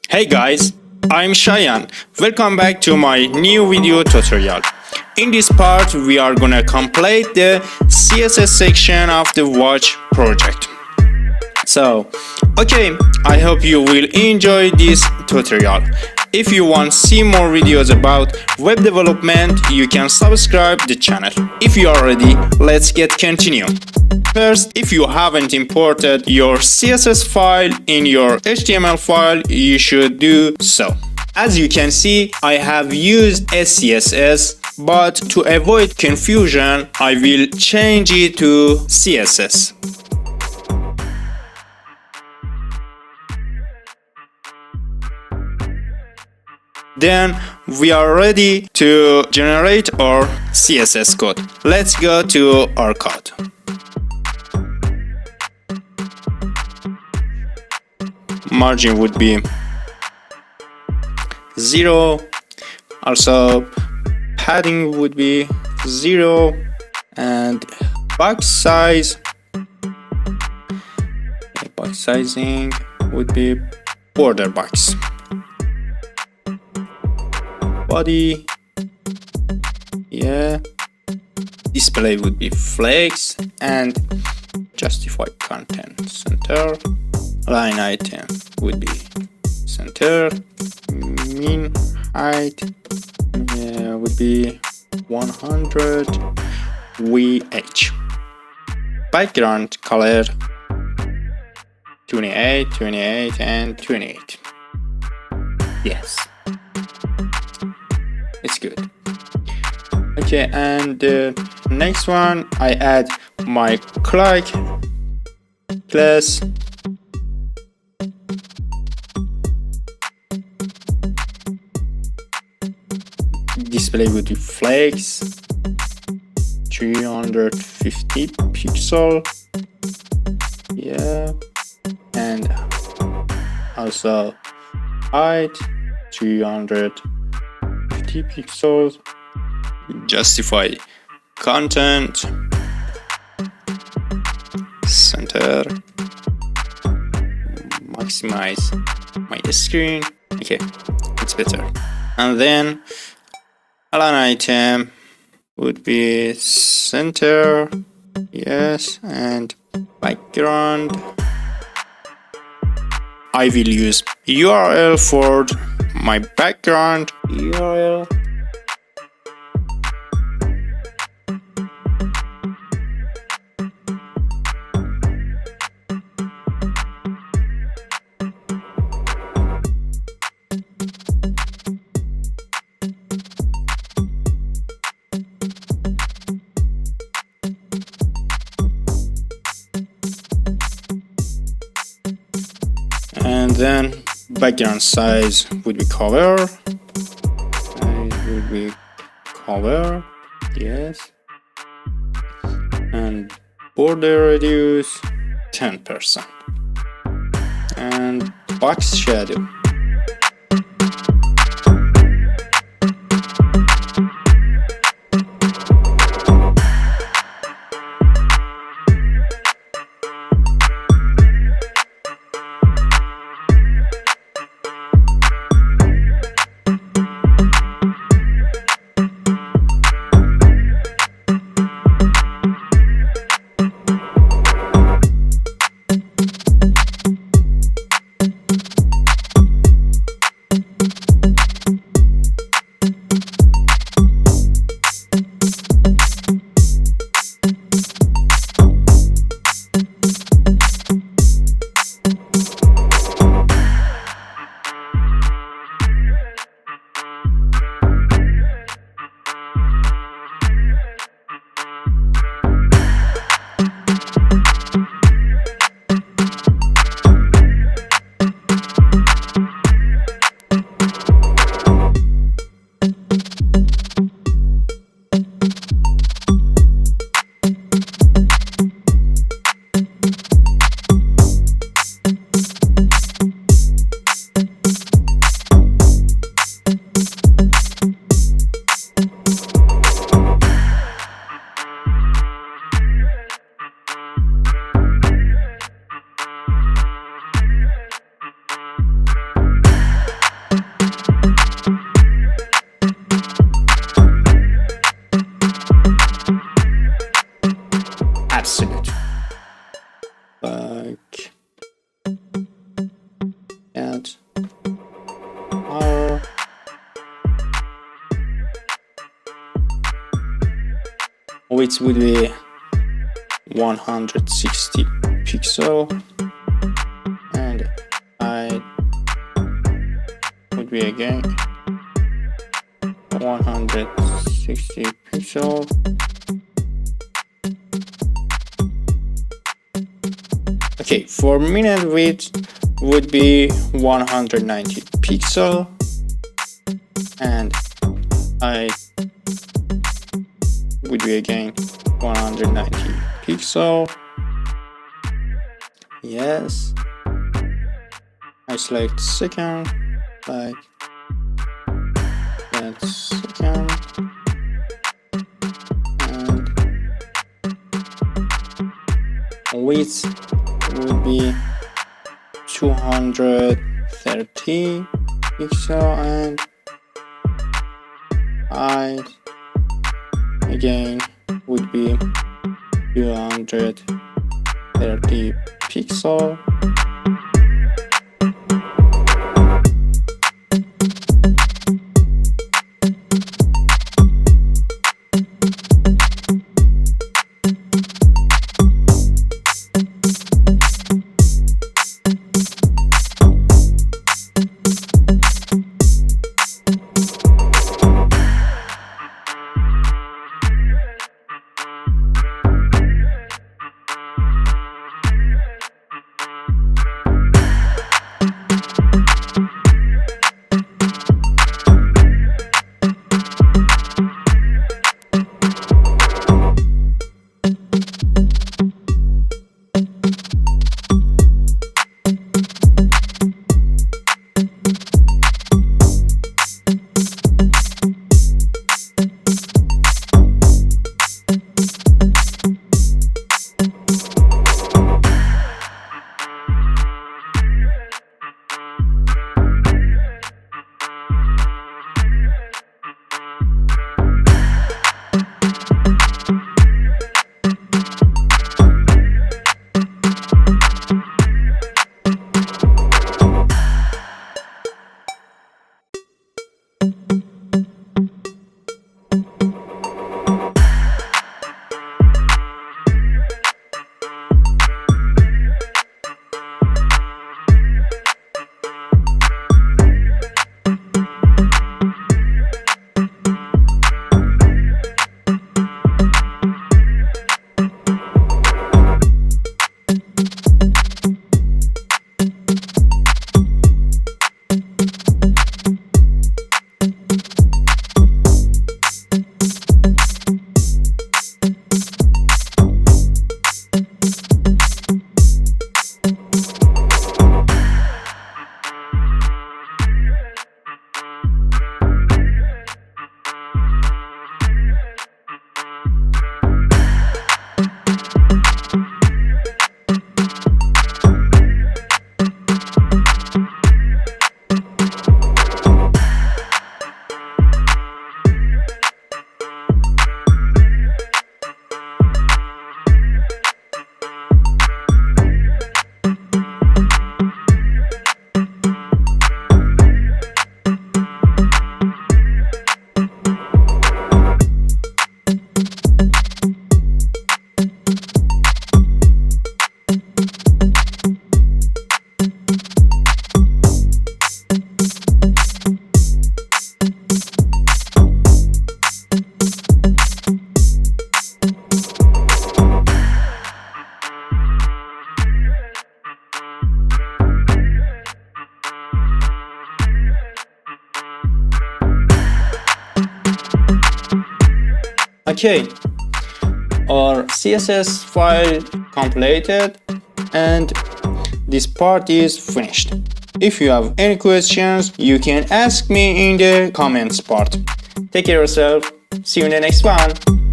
Hey guys, I'm Shayan. Welcome back to my new video tutorial. In this part, we are gonna complete the CSS section of the watch project. So, I hope you will enjoy this tutorial. If you want to see more videos about web development, you can subscribe the channel. If you are ready, let's get continue. First, if you haven't imported your CSS file in your HTML file, you should do so. As you can see, I have used SCSS, but to avoid confusion, I will change it to CSS. Then we are ready to generate our CSS code. Let's go to our code. Margin would be 0. Also, padding would be 0. And box size, box sizing would be border box. Body, display would be flex, and justify content center. Line item would be center. Mean height would be 100 VH. Background color 28, 28, and 28. Yes. It's good. Okay, and the next one, I add my click class. Display would be flex, 350 pixel. And also height 350 pixels. Justify content center. Maximize my screen. Okay, it's better. And then line item would be center. Yes, and background, I will use URL for my background URL. And then background size would be cover. Yes. And border radius 10%. And box shadow. count our width would be 160 pixel and height would be again 160 pixel. Okay, for minute width would be 190 pixel and height would be again 190 pixel. Yes, I select second, like that second, and width would be 230 pixel and height again would be 230 pixel. Okay, our CSS file completed and this part is finished. If you have any questions, you can ask me in the comments part. Take care of yourself. See you in the next one.